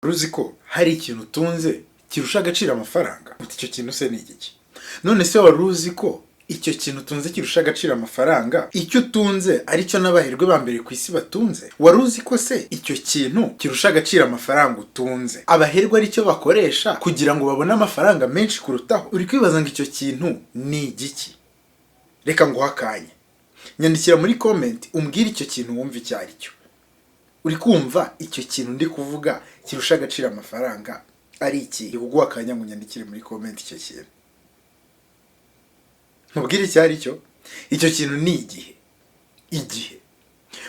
Uruzi ko hari ikintu utunze kirusha agaciro amafaranga? Icyo kintu se ni igiki? None se wari uzi ko icyo kintu utunze kirusha agaciro amafaranga, icyo utunze aricyo n'abaherwe ba mbere ku isi batunze? Wari uzi ko se icyo kintu kirusha agaciro amafaranga utunze abaherwe aricyo bakoresha kugira ngo babone amafaranga menshi kurutaho? Uri kwibaza ngo icyo kintu ni igiki? Reka nguhe akanya, nyandikira muri comment umbwire icyo kintu wumva icyo ari cyo. Uri kumva icyo kintu ndi kuvuga kirusha agaciro amafaranga ari iki? Iguguha akanya ngo nyandikire muri comment icyo kintu, nkubwire icyo ari cyo. Icyo kintu ni igihe.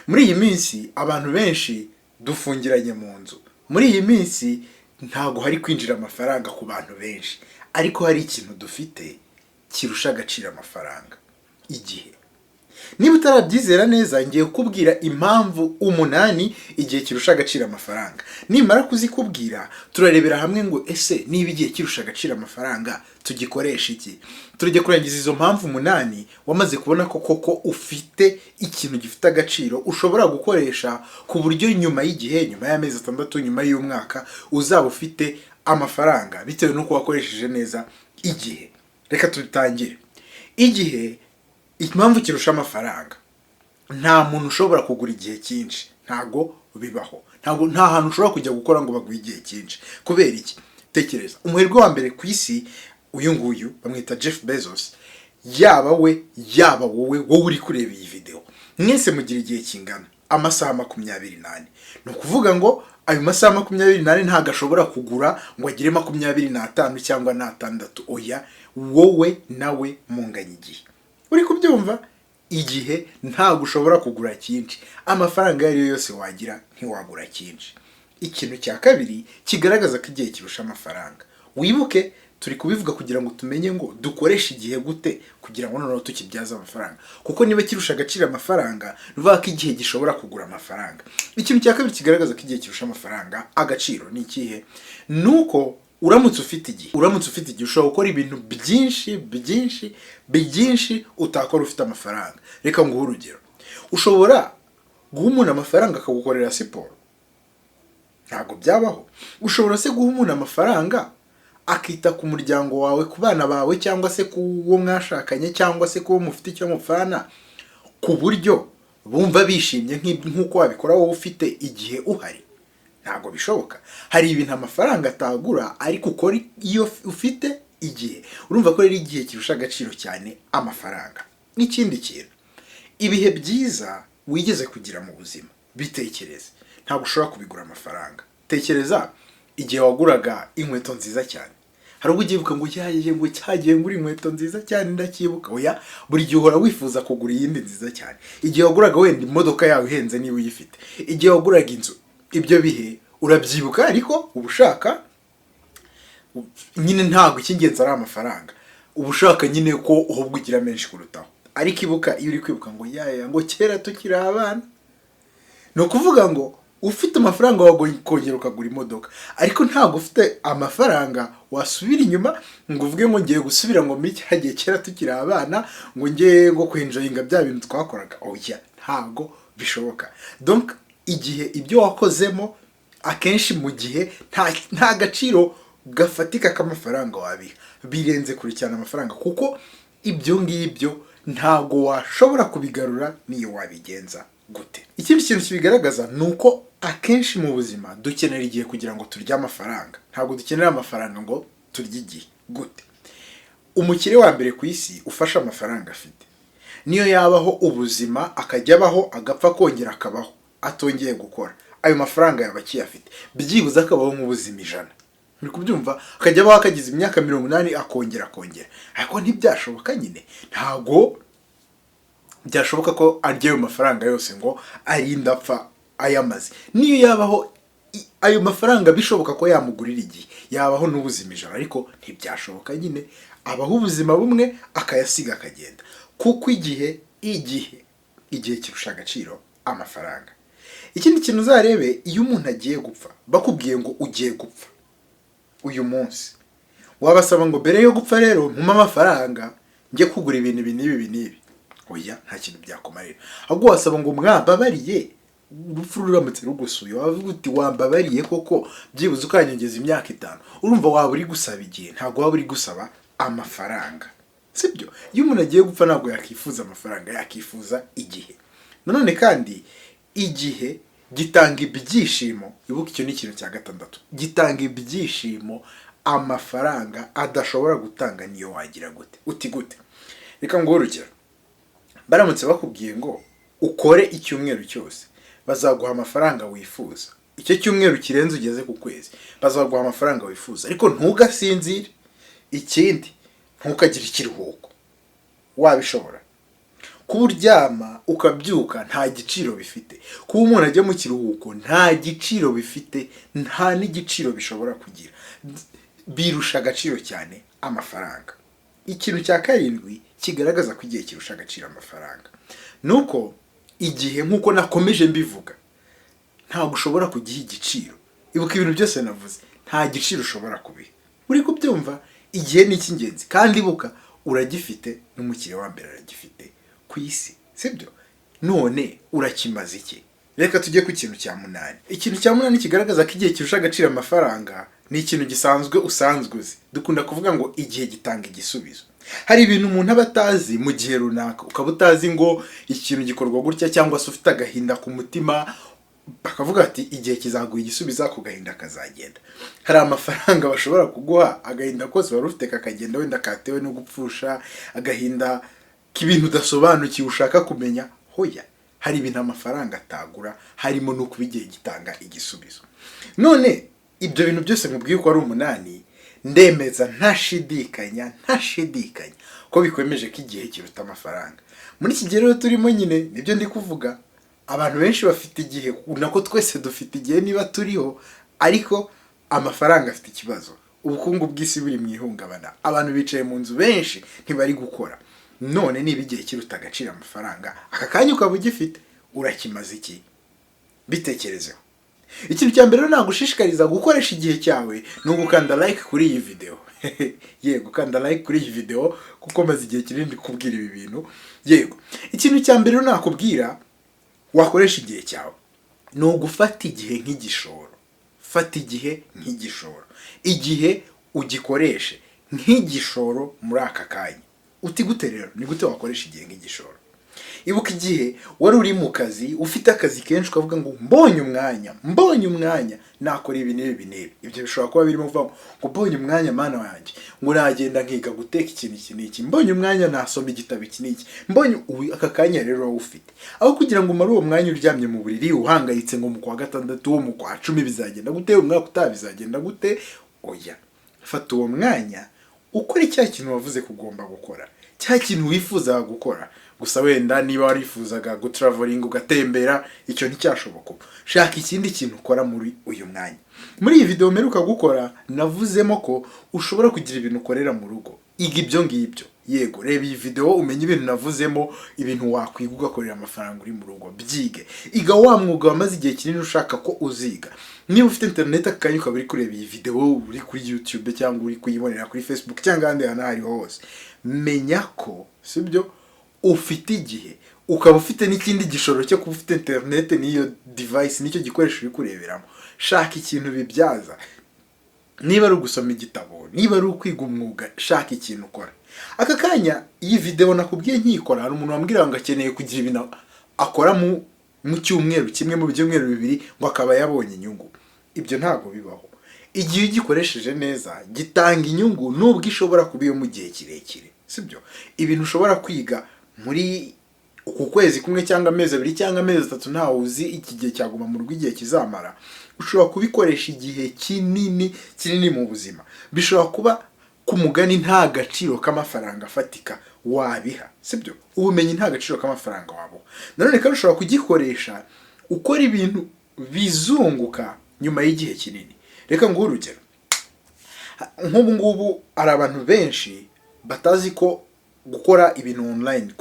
Muri iyi minsi abantu benshi dufungiranye mu nzu. Muri iyi minsi ntago hari kwinjira amafaranga ku bantu benshi, ariko hari ikintu dufite kirusha agaciro amafaranga: igihe. Niba utarabyizera neza, ngiye kukubwira impamvu 8 igihe kirusha agaciro amafaranga. Nimara kuzikubwira, turarebera hamwe ngo ese niba igihe kirusha agaciro amafaranga tugikoresha iki. Turajya kurangiza izo mpamvu 8 wamaze kubona ko koko ufite ikintu gifite agaciro ushobora gukoresha, ku buryo nyuma y'igihe, nyuma y'amezi 6, nyuma y'umwaka uzaba ufite amafaranga bitewe n'uko wakoresheje neza igihe. Reka tutangire. Igihe, impamvu kirusha amafaranga: nta muntu ushobora kugura igihe cyinshi, ntago bibaho. Nta hantu ushobora kujya gukora ngo baguhe igihe cyinshi. Kubera iki? Tekereza, umuherwe wa mbere ku isi, uyu nguyu bamwita Jeff Bezos, yaba we yaba wowe uri kureba iyi video, mwese mugira igihe kingana amasaha 24. Ni ukuvuga ngo ayo masaha 24 ntago ashobora kugura ngo agire 25 cyangwa 6. Oya, wowe nawe munganya igihe. Uri kubyumva? Igihe ntago ushobora kugura cyinshi. Amafaranga yari yose wagira ntiwagura cyinshi. Ikintu cya kabiri kigaragaza ko igihe kirusha amafaranga, wibuke turi kubivuga kugira ngo tumenye ngo dukoreshe igihe gute kugira ngo noneho tukibyaza amafaranga. Kuko niba kirusha agaciro amafaranga, bivuga ko igihe gishobora kugura amafaranga. Ikintu cya kabiri kigaragaza ko igihe kirusha amafaranga agaciro ni ikihe? Nuko uramutse ufite igihe ushobora gukora ibintu byinshi utakora ufite amafaranga. Reka nguhe urugero. Ushobora guha umuntu amafaranga akagukorera siporo? Ntabwo byabaho. Ushobora se guha umuntu amafaranga akita ku muryango wawe, ku bana bawe, cyangwa se ku wo mwashakanye, cyangwa se ku wo mufite icyo mupfana, ku buryo bumva bishimye nk'uko wabikora wowe ufite igihe uhari? Ntabwo bishoboka. Hari ibintu amafaranga atagura ariko ukora iyo ufite igihe. Urumva ko rero igihe kirusha agaciro cyane amafaranga. N'ikindi kintu, ibihe byiza wigeze kugira mu buzima, bitekereze. Ntabwo ushobora kubigura amafaranga. Tekereza igihe waguraga inkweto nziza cyane. Hari ubwo ugiye ngo cyagiye ngura inkweto nziza cyane ndacyibuka. Oya, buri gihe uhora wifuza kugura iyindi nziza cyane. Igihe waguraga wenda imodoka yawe ihenze niba uyifite. Igihe waguraga inzu. Ibyo bihe urabyibuka, ariko ubushaka nyine ntabwo icy'ingenzi ari amafaranga. Ubushaka nyine ko uhubwo ugira menshi kurutaho. Ariko ibuka, iyo uri kwibuka ngo ngo kera tukiri abana, ni ukuvuga ngo ufite amafaranga wagongera ukagura imodoka, ariko ntabwo ufite amafaranga wasubira inyuma ngo uvuge ngo ngiye gusubira ngo muri cya gihe kera tukiri abana ngo ngiye ngo kwenjoyinga bya bintu twakoraga. Oya, ntabwo bishoboka. Donc igihe ibyo wakozemo akenshi mu gihe nta gaciro gafatika k'amafaranga wabiha, birenze kure cyane amafaranga, kuko ibyo ngibyo ntago washobora kubigarura niyo wabigenza gute. Ikindi kintu kibigaragaza ni uko akenshi mu buzima dukenera igihe kugira ngo turye amafaranga. Ntabwo dukenera amafaranga ngo turye igihe. Gute? Umukire wa mbere ku isi ufasha amafaranga afite, niyo yabaho ubuzima akajya abaho agapfa kongera akabaho atongeye gukora, ayo mafaranga yaba akiyafite, byibuze akabaho mu buzima 100. Muri kubyumva? Akajya abaho akagize imyaka 80 akongera. Ariko ntibyashoboka nyine. Ntago byashoboka ko arya ayo mafaranga yose ngo arinda apfa ayamaze. Niyo yabaho ayo mafaranga bishoboka ko yamugurira igihe, yabaho n'ubuzima 100, ariko ntibyashoboka nyine. Abaho ubuzima bumwe akayasiga akagenda. Kuko igihe kirusha agaciro amafaranga. Ikindi kintu uzarebe, iyo umuntu agiye gupfa, bakubwiye ngo ugiye gupfa uyu munsi, wabasaba ngo mbere yo gupfa rero mpa amafaranga njye kugura ibintu n'ibi. Oya, nta kintu byakumarira. Ahubwo wasaba ngo mwababariye urupfu ruramutse rugusuye wavuga uti wambabariye koko byibuze ukanyongeza imyaka 5, urumva waba uri gusaba igihe, ntabwo waba uri gusaba amafaranga, sibyo? Iyo umuntu agiye gupfa ntabwo yakifuza amafaranga, yakifuza igihe. Nanone kandi igihe gitanga ibyishimo, ibuka icyo ni ikintu cya 6, gitanga ibyishimo amafaranga adashobora gutanga niyo wagira gute. Uti gute? Reka ngo urugero, baramutse bakubwiye ngo ukore icyumweru cyose bazaguha amafaranga wifuza, icyo cyumweru kirenze ugeze ku kwezi bazaguha amafaranga wifuza, ariko ntugasinzire, ikindi ntukagire ikiruhuko. Wabishobora? Kuryama ukabyuka nta giciro bifite, kuba umuntu ajya mu kiruhuko nta giciro bifite, nta n'igiciro bishobora kugira, birusha agaciro cyane amafaranga. Ikintu cya 7 kigaragaza ko igihe kirusha agaciro amafaranga nuko igihe, nkuko nakomeje mbivuga, ntabwo ushobora kugiha igiciro. Ibuka ibintu byose navuze, nta giciro ushobora kubiha. Uri kubyumva? Igihe ni icy'ingenzi, kandi ibuka uragifite, n'umukire wa mbere aragifite ku isi, sibyo? None urakimaze iki? Reka tujye ku kintu cya 8. Ikintu cya 8 kigaragaza ko igihe kirusha agaciro amafaranga ni ikintu gisanzwe usanzwe uzi. Dukunda kuvuga ngo igihe gitanga igisubizo. Hari ibintu umuntu aba atazi mu gihe runaka, ukaba utazi ngo ikintu gikorwa gutya, cyangwa se ufite agahinda ku mutima bakavuga ati igihe kizaguha igisubizo, ako gahinda kazagenda. Hari amafaranga bashobora kuguha, agahinda kose wari ufite kakagenda, wenda katewe no gupfusha, agahinda k'ibintu udasobanukiwe ushaka kumenya. Hoya, hari ibintu amafaranga atagura, harimo no kuba igihe gitanga igisubizo. None ibyo bintu byose mubwiye ko ari 8, ndemeza ntashidikanya ko bikwemeje ko igihe kiruta amafaranga. Muri iki gihe rero turimo nyine nibyo ndi kuvuga, abantu benshi bafite igihe, nako twese dufite igihe niba turiho, ariko amafaranga afite ikibazo. Ubukungu bw'isi buri mu ihungabana, abantu bicaye mu nzu benshi ntibari gukora. None niba igihe kiruta agaciro amafaranga, aka kanya ukaba ugifite, urakimaze iki? Bitekerezeho. Ikintu cya mbere nagushishikariza gukoresha igihe cyawe ni ugukanda like kuri iyi video. Yego, kanda like kuri iyi video kuko maze igihe kinini kubwira ibi bintu. Yego, ikintu cya mbere nakubwira wakoresha igihe cyawe ni ugufata igihe nk'igishoro. Fata igihe nk'igishoro, igihe ugikoreshe nk'igishoro muri aka kanya. Uti gute rero? Ni gute wakoresha igihe nk'igishoro? Ibuka igihe wari uri mu kazi, ufite akazi kenshi, ukavuga ngo mbonye umwanya nakora ibi n'ibi. Ibyo bishobora kuba birimo kuvuga ngo mbonye umwanya mana wanjye, ngo nagenda nkiga guteka ikintu iki, mbonye umwanya nasoma igitabo iki n'iki, mbonye aka kanya rero wowe ufite. Aho kugira ngo umare uwo mwanya uryamye mu buriri uhangayitse ngo mu kwa 6, mu kwa 10 bizagenda gute, umwaka utabizagenda gute, oya, fata uwo mwanya ukora icya kintu wavuze kugomba gukora, cya kintu wifuza gukora. Gusa wenda niba warifuzaga gutraveling ugatembera, icyo nticyashoboka, shaka ikindi kintu ukora muri uyu mwanya. Muri iyi video meruka gukora navuzemo ko ushobora kugira ibintu ukorera mu rugo. Iga ibyo ngibyo. Yego, reba iyi video umenye ibintu navuzemo, ibintu wakwiga ugakorera amafaranga uri mu rugo. Byige, iga wa mwuga wamaze igihe kinini ushaka ko uziga. Niba ufite internet akanya ukaba uri kureba iyi video uri kuri YouTube cyangwa uri kuyibonera kuri Facebook cyangwa ahandi hantu ahari hose, menya ko sibyo ufite igihe, ukaba ufite n'ikindi gishoro cyo kuba ufite internet n'iyo device n'icyo gikoresho uri kureberamo. Shaka ikintu bibyaza. Niba ari ugusoma igitabo, niba ari ukwiga umwuga, shaka ikintu ukora. Aka kanya iyi video nakubwiye nkikora, hari umuntu wambwira ngo akeneye kugira ibintu akora mu cyumweru kimwe, mu byumweru 2 ngo akaba yabonye inyungu. Ibyo ntago bibaho. Igihe ugikoresheje neza gitanga inyungu, nubwo ishobora kuba iyo mu gihe kirekire, sibyo? Ibintu ushobora kwiga muri uku kwezi kumwe cyangwa amezi 2 cyangwa amezi 3, ntawe uzi iki gihe cyaguma mu rugo igihe kizamara. Ushobora kubikoresha igihe kinini mu buzima. Bishobora kuba ku mugani nta gaciro k'amafaranga afatika wabiha, sibyo? Ubumenyi nta gaciro k'amafaranga wabo. Nanone kandi ushobora kugikoresha ukora ibintu bizunguka nyuma y'igihe kinini. Reka nguhe urugero. Nk'ubu ngubu ari abantu benshi batazi ko gukora ibintu online,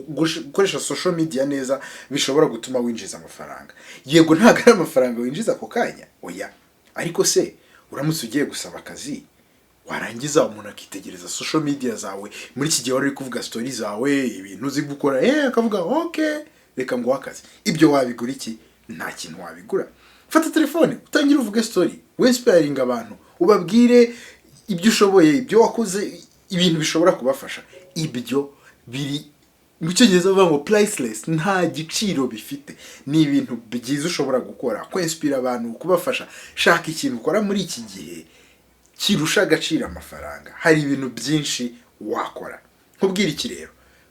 gukoresha social media neza bishobora gutuma winjiza amafaranga. Yego, ntago ari amafaranga winjiza ako kanya, oya, ariko se uramutse ugiye gusaba akazi, warangiza umuntu akitegereza social media zawe muri iki gihe wari kuvuga stories zawe, ibintu uzi gukora, akavuga okay, reka ngo akazi. Ibyo wabigura iki? nta kintu wabigura. Fata telefone utangire uvuge story, winspiring abantu, ubabwire ibyo ushoboye, ibyo wakoze, ibintu bishobora kubafasha. Ibyo biri mu cyongereza bavuga ngo priceless, nta giciro bifite. Ni ibintu byiza ushobora gukora, kwinspira abantu, kubafasha. Shaka ikintu ukora muri iki gihe kirusha agaciro amafaranga. Hari ibintu byinshi wakora. Nkubwira iki rero,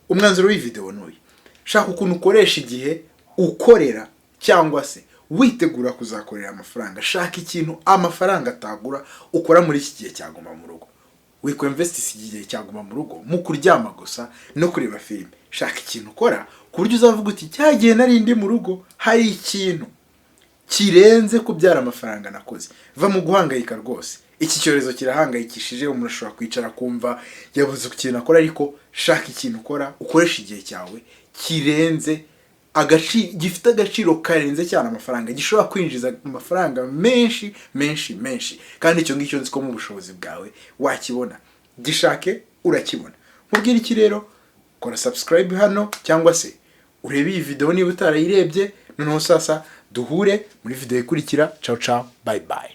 umwanzuro w'iyi video n'uyu: shaka ukuntu ukoresha igihe ukorera cyangwa se witegura kuzakorera amafaranga. Shaka ikintu amafaranga atagura ukora muri iki gihe cyaguma mu rugo. Wiko invest igihe cyaguma mu rugo mu kuryama gusa no kureba filime. Shaka ikintu ukora ku buryo uzavuga uti cyagiye nari ndi mu rugo hari ikintu kirenze kubyara amafaranga nakoze. Va mu guhangayika rwose. Iki cyorezo kirahangayikishije, umuntu ashobora kwicara kumva yabuze ikintu akora, ariko shaka ikintu ukora ukoresha igihe cyawe kirenze gifite agaciro karenze cyane amafaranga, gishobora kwinjiza amafaranga menshi menshi menshi, kandi icyo ngicyo nzi ko mu bushobozi bwawe wakibona. Gishake urakibona. Mubwire iki rero, kora subscribe hano cyangwa se urebe iyi video niba utarayirebye. Noneho sasa duhure muri video ikurikira. Ciao ciao, bye bye.